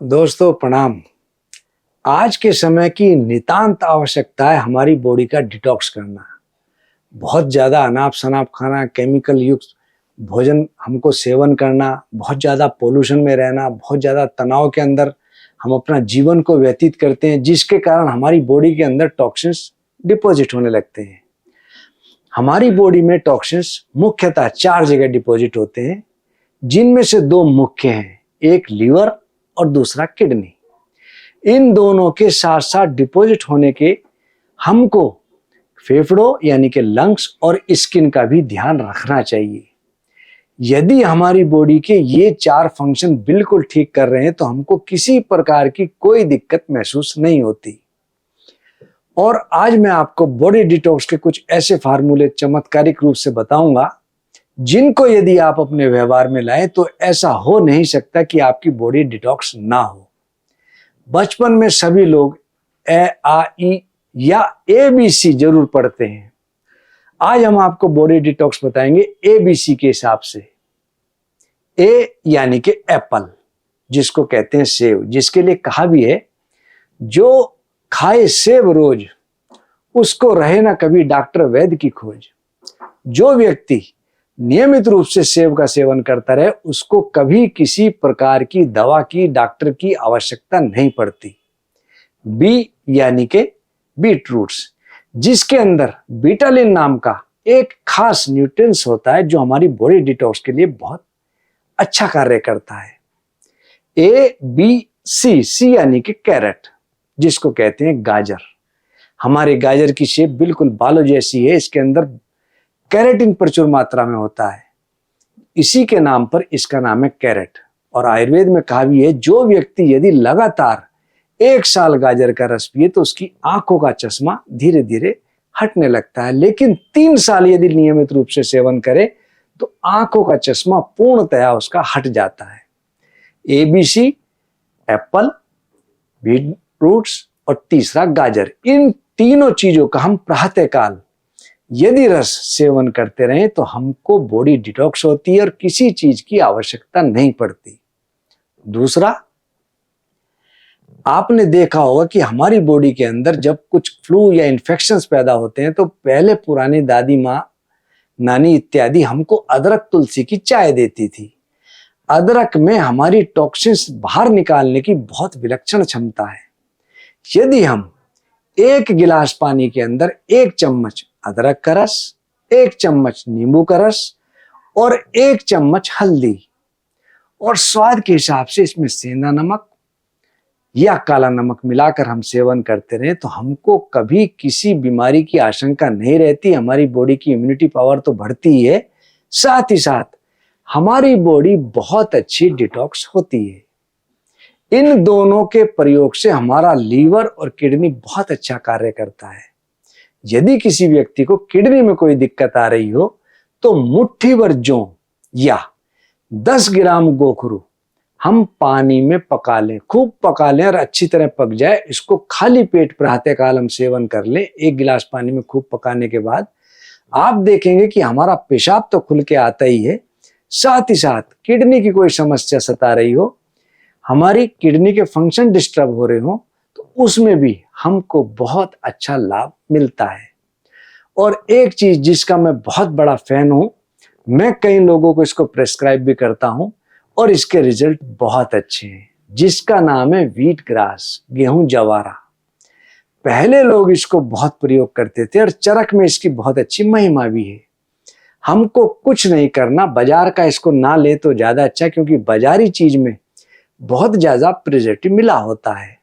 दोस्तों प्रणाम। आज के समय की नितांत आवश्यकता है हमारी बॉडी का डिटॉक्स करना। बहुत ज़्यादा अनाप शनाप खाना, केमिकल युक्त भोजन हमको सेवन करना, बहुत ज़्यादा पोल्यूशन में रहना, बहुत ज़्यादा तनाव के अंदर हम अपना जीवन को व्यतीत करते हैं, जिसके कारण हमारी बॉडी के अंदर टॉक्सिन्स डिपॉजिट होने लगते हैं। हमारी बॉडी में टॉक्सिन्स मुख्यतः 4 जगह डिपॉजिट होते हैं, जिनमें से 2 मुख्य हैं, एक लीवर और दूसरा किडनी। इन दोनों के साथ साथ डिपॉजिट होने के हमको फेफड़ों यानी कि लंग्स और स्किन का भी ध्यान रखना चाहिए। यदि हमारी बॉडी के ये 4 फंक्शन बिल्कुल ठीक कर रहे हैं तो हमको किसी प्रकार की कोई दिक्कत महसूस नहीं होती। और आज मैं आपको बॉडी डिटॉक्स के कुछ ऐसे फार्मूले चमत्कारिक रूप से बताऊंगा, जिनको यदि आप अपने व्यवहार में लाएं तो ऐसा हो नहीं सकता कि आपकी बॉडी डिटॉक्स ना हो। बचपन में सभी लोग ए आ ई या ABC जरूर पढ़ते हैं। आज हम आपको बॉडी डिटॉक्स बताएंगे ABC के हिसाब से। ए यानी कि एप्पल, जिसको कहते हैं सेब, जिसके लिए कहा भी है जो खाए सेब रोज उसको रहे ना कभी डॉक्टर वैद्य की खोज। जो व्यक्ति नियमित रूप से सेब का सेवन करता रहे उसको कभी किसी प्रकार की दवा की, डॉक्टर की आवश्यकता नहीं पड़ती। बी यानी के बीट रूट्स, जिसके अंदर बीटालिन नाम का एक खास न्यूट्रिएंट्स होता है जो हमारी बॉडी डिटॉक्स के लिए बहुत अच्छा कार्य करता है। सी यानी कि कैरेट, जिसको कहते हैं गाजर। हमारे गाजर की शेप बिल्कुल बालों जैसी है, इसके अंदर कैरेटिन प्रचुर मात्रा में होता है, इसी के नाम पर इसका नाम है कैरेट। और आयुर्वेद में कहा भी है जो व्यक्ति यदि लगातार 1 साल गाजर का रस पिए तो उसकी आंखों का चश्मा धीरे धीरे हटने लगता है, लेकिन 3 साल यदि नियमित रूप से सेवन करे तो आंखों का चश्मा पूर्णतया उसका हट जाता है। ABC एप्पल, बीट रूट्स और तीसरा गाजर, इन तीनों चीजों का हम प्रातःकाल यदि रस सेवन करते रहें तो हमको बॉडी डिटॉक्स होती है और किसी चीज की आवश्यकता नहीं पड़ती। दूसरा, आपने देखा होगा कि हमारी बॉडी के अंदर जब कुछ फ्लू या इन्फेक्शंस पैदा होते हैं तो पहले पुरानी दादी माँ, नानी इत्यादि हमको अदरक तुलसी की चाय देती थी। अदरक में हमारी टॉक्सिन्स बाहर निकालने की बहुत विलक्षण क्षमता है। यदि हम 1 गिलास पानी के अंदर 1 चम्मच अदरक का रस, 1 चम्मच नींबू का रस और 1 चम्मच हल्दी और स्वाद के हिसाब से इसमें सेंधा नमक या काला नमक मिलाकर हम सेवन करते रहे तो हमको कभी किसी बीमारी की आशंका नहीं रहती। हमारी बॉडी की इम्यूनिटी पावर तो बढ़ती ही है, साथ ही साथ हमारी बॉडी बहुत अच्छी डिटॉक्स होती है। इन दोनों के प्रयोग से हमारा लीवर और किडनी बहुत अच्छा कार्य करता है। यदि किसी व्यक्ति को किडनी में कोई दिक्कत आ रही हो तो मुट्ठी भर जौ या 10 ग्राम गोखरू हम पानी में पका लें, खूब पका लें और अच्छी तरह पक जाए। इसको खाली पेट प्रातःकाल हम सेवन कर लें। 1 गिलास पानी में खूब पकाने के बाद आप देखेंगे कि हमारा पेशाब तो खुल के आता ही है, साथ ही साथ किडनी की कोई समस्या सता रही हो, हमारी किडनी के फंक्शन डिस्टर्ब हो रहे हो तो उसमें भी हमको बहुत अच्छा लाभ मिलता है। और एक चीज जिसका मैं बहुत बड़ा फैन हूं, मैं कई लोगों को इसको प्रेस्क्राइब भी करता हूं और इसके रिजल्ट बहुत अच्छे हैं, जिसका नाम है व्हीट ग्रास, गेहूं जवारा। पहले लोग इसको बहुत प्रयोग करते थे और चरक में इसकी बहुत अच्छी महिमा भी है। हमको कुछ नहीं करना, बाजार का इसको ना ले तो ज्यादा अच्छा, क्योंकि बाजारी चीज में बहुत ज्यादा प्रिजर्वेटिव मिला होता है।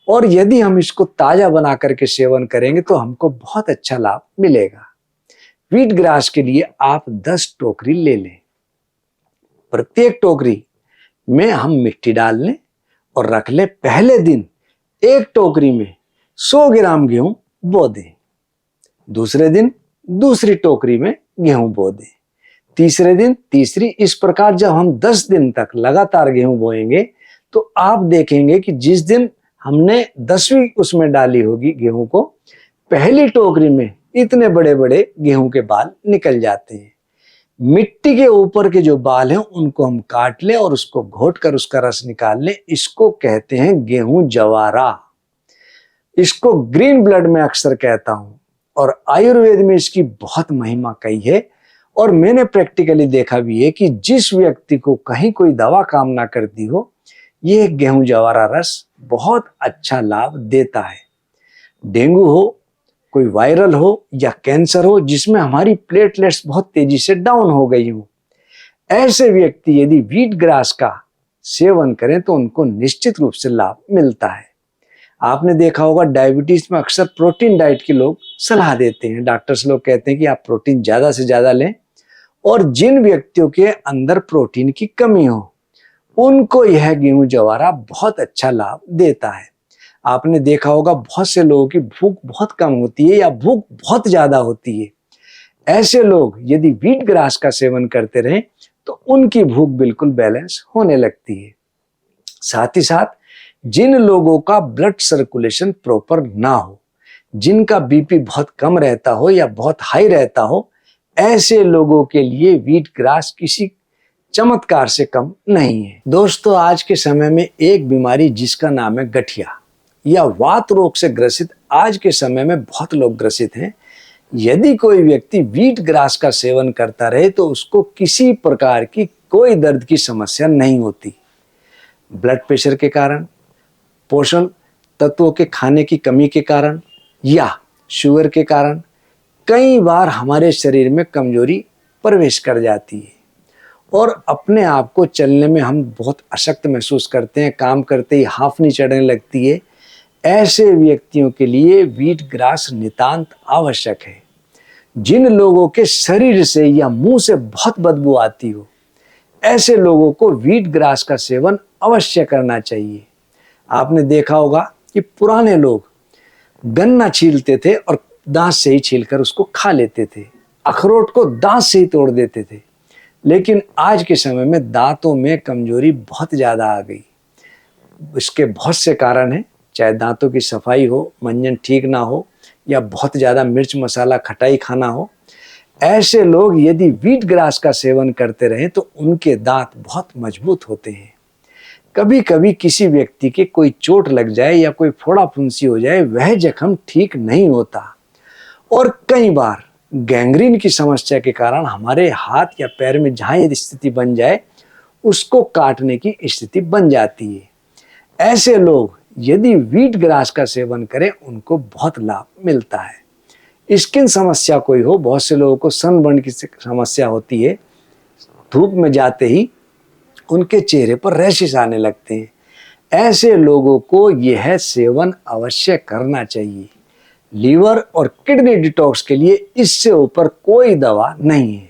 और यदि हम इसको ताजा बना करके सेवन करेंगे तो हमको बहुत अच्छा लाभ मिलेगा। व्हीट ग्रास के लिए आप 10 टोकरी ले लें। प्रत्येक टोकरी में हम मिट्टी डाल लें और रख लें। पहले दिन 1 टोकरी में 100 ग्राम गेहूं बो दें, दूसरे दिन दूसरी टोकरी में गेहूं बो दें, तीसरे दिन तीसरी। इस प्रकार जब हम 10 दिन तक लगातार गेहूं बोएंगे तो आप देखेंगे कि जिस दिन हमने 10वीं उसमें डाली होगी गेहूं को, पहली टोकरी में इतने बड़े बड़े गेहूं के बाल निकल जाते हैं। मिट्टी के ऊपर के जो बाल हैं उनको हम काट लें और उसको घोट कर उसका रस निकाल लें। इसको कहते हैं गेहूं जवारा। इसको ग्रीन ब्लड में अक्सर कहता हूं और आयुर्वेद में इसकी बहुत महिमा कही है। और मैंने प्रैक्टिकली देखा भी है कि जिस व्यक्ति को कहीं कोई दवा काम ना करती हो, यह गेहूं जवारा रस बहुत अच्छा लाभ देता है। डेंगू हो, कोई वायरल हो या कैंसर हो जिसमें हमारी प्लेटलेट्स बहुत तेजी से डाउन हो गई हो, ऐसे व्यक्ति यदि व्हीट ग्रास का सेवन करें तो उनको निश्चित रूप से लाभ मिलता है। आपने देखा होगा डायबिटीज में अक्सर प्रोटीन डाइट के लोग सलाह देते हैं। डॉक्टर्स लोग कहते हैं कि आप प्रोटीन ज्यादा से ज्यादा लें, और जिन व्यक्तियों के अंदर प्रोटीन की कमी हो उनको यह गेहूं जवारा बहुत अच्छा लाभ देता है। आपने देखा होगा बहुत से लोगों की भूख बहुत कम होती है या भूख बहुत ज्यादा होती है। ऐसे लोग यदि व्हीट ग्रास का सेवन करते रहें तो उनकी भूख बिल्कुल बैलेंस होने लगती है। साथ ही साथ जिन लोगों का ब्लड सर्कुलेशन प्रॉपर ना हो, जिनका बीपी बहुत कम रहता हो या बहुत हाई रहता हो, ऐसे लोगों के लिए व्हीट ग्रास किसी चमत्कार से कम नहीं है। दोस्तों, आज के समय में एक बीमारी जिसका नाम है गठिया या वात रोग से ग्रसित आज के समय में बहुत लोग ग्रसित हैं। यदि कोई व्यक्ति व्हीट ग्रास का सेवन करता रहे तो उसको किसी प्रकार की कोई दर्द की समस्या नहीं होती। ब्लड प्रेशर के कारण, पोषण तत्वों के खाने की कमी के कारण या शुगर के कारण कई बार हमारे शरीर में कमजोरी प्रवेश कर जाती है और अपने आप को चलने में हम बहुत अशक्त महसूस करते हैं। काम करते ही हांफनी चढ़ने लगती है। ऐसे व्यक्तियों के लिए व्हीट ग्रास नितांत आवश्यक है। जिन लोगों के शरीर से या मुंह से बहुत बदबू आती हो, ऐसे लोगों को व्हीट ग्रास का सेवन अवश्य करना चाहिए। आपने देखा होगा कि पुराने लोग गन्ना छीलते थे और दांत से ही छीलकर उसको खा लेते थे। अखरोट को दांत से ही तोड़ देते थे। लेकिन आज के समय में दांतों में कमजोरी बहुत ज्यादा आ गई। इसके बहुत से कारण हैं, चाहे दांतों की सफाई हो, मंजन ठीक ना हो या बहुत ज्यादा मिर्च मसाला खटाई खाना हो। ऐसे लोग यदि व्हीट ग्रास का सेवन करते रहें तो उनके दांत बहुत मजबूत होते हैं। कभी कभी किसी व्यक्ति के कोई चोट लग जाए या कोई फोड़ा फुंसी हो जाए, वह जख्म ठीक नहीं होता और कई बार गैंग्रीन की समस्या के कारण हमारे हाथ या पैर में जहां यदि स्थिति बन जाए उसको काटने की स्थिति बन जाती है। ऐसे लोग यदि व्हीट ग्रास का सेवन करें उनको बहुत लाभ मिलता है। स्किन समस्या कोई हो, बहुत से लोगों को सनबर्न की समस्या होती है। धूप में जाते ही उनके चेहरे पर रैशेस आने लगते हैं। ऐसे लोगों को यह सेवन अवश्य करना चाहिए। लीवर और किडनी डिटॉक्स के लिए इससे ऊपर कोई दवा नहीं है।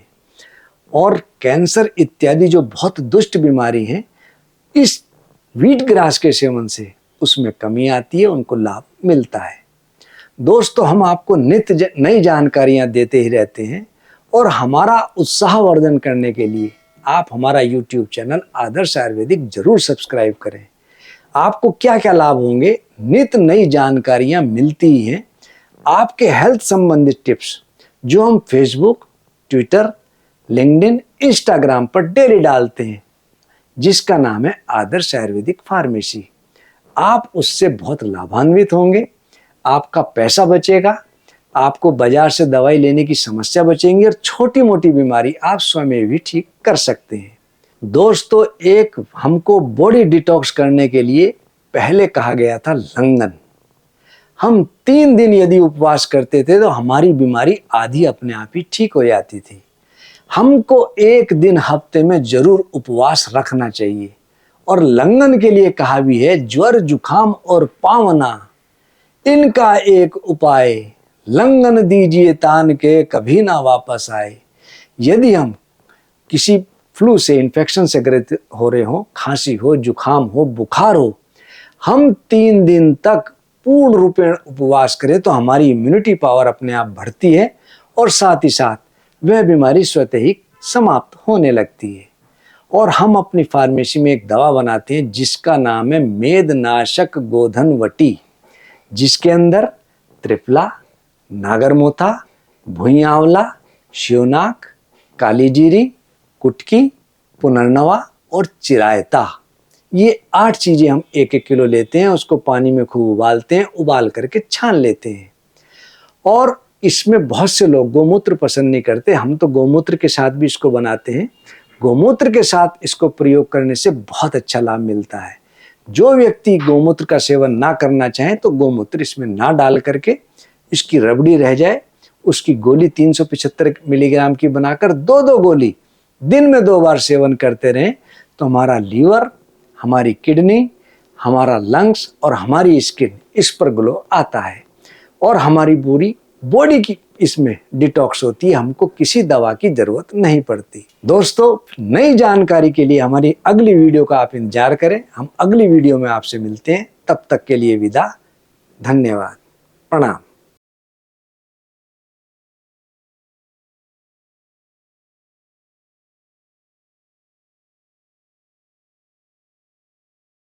और कैंसर इत्यादि जो बहुत दुष्ट बीमारी है, इस व्हीट ग्रास के सेवन से उसमें कमी आती है, उनको लाभ मिलता है। दोस्तों, हम आपको नित्य नई जानकारियां देते ही रहते हैं और हमारा उत्साहवर्धन करने के लिए आप हमारा YouTube चैनल आदर्श आयुर्वेदिक जरूर सब्सक्राइब करें। आपको क्या क्या लाभ होंगे, नित्य नई जानकारियां मिलती ही हैं। आपके हेल्थ संबंधित टिप्स जो हम फेसबुक, ट्विटर, लिंक्डइन, इंस्टाग्राम पर डेली डालते हैं, जिसका नाम है आदर्श आयुर्वेदिक फार्मेसी। आप उससे बहुत लाभान्वित होंगे, आपका पैसा बचेगा, आपको बाजार से दवाई लेने की समस्या बचेंगी और छोटी मोटी बीमारी आप स्वयं भी ठीक कर सकते हैं। दोस्तों, एक हमको बॉडी डिटॉक्स करने के लिए पहले कहा गया था लंगन। हम 3 दिन यदि उपवास करते थे तो हमारी बीमारी आधी अपने आप ही ठीक हो जाती थी। हमको 1 दिन हफ्ते में जरूर उपवास रखना चाहिए। और लंगन के लिए कहा भी है, ज्वर जुखाम और पावना इनका एक उपाय, लंगन दीजिए तान के कभी ना वापस आए। यदि हम किसी फ्लू से, इन्फेक्शन से ग्रसित हो रहे हो, खांसी हो, जुखाम हो, बुखार हो, हम 3 दिन तक पूर्ण रूपेण उपवास करें तो हमारी इम्यूनिटी पावर अपने आप बढ़ती है और साथ ही साथ वह बीमारी स्वतः ही समाप्त होने लगती है। और हम अपनी फार्मेसी में एक दवा बनाते हैं जिसका नाम है मेदनाशक गोधन वटी, जिसके अंदर त्रिफला, नागरमोथा, भुई आंवला, शिवनाक, काली जीरी, कुटकी, पुनर्नवा और चिरायता, ये 8 चीजें हम 1-1 किलो लेते हैं, उसको पानी में खूब उबालते हैं, उबाल करके छान लेते हैं। और इसमें बहुत से लोग गोमूत्र पसंद नहीं करते, हम तो गोमूत्र के साथ भी इसको बनाते हैं। गोमूत्र के साथ इसको प्रयोग करने से बहुत अच्छा लाभ मिलता है। जो व्यक्ति गोमूत्र का सेवन ना करना चाहे तो गोमूत्र इसमें ना डाल करके इसकी रबड़ी रह जाए, उसकी गोली 375 मिलीग्राम की बनाकर 2-2 गोली दिन में 2 बार सेवन करते रहें तो हमारा लीवर, हमारी किडनी, हमारा लंग्स और हमारी स्किन इस पर ग्लो आता है और हमारी पूरी बॉडी की इसमें डिटॉक्स होती है, हमको किसी दवा की जरूरत नहीं पड़ती। दोस्तों, नई जानकारी के लिए हमारी अगली वीडियो का आप इंतजार करें। हम अगली वीडियो में आपसे मिलते हैं, तब तक के लिए विदा। धन्यवाद, प्रणाम।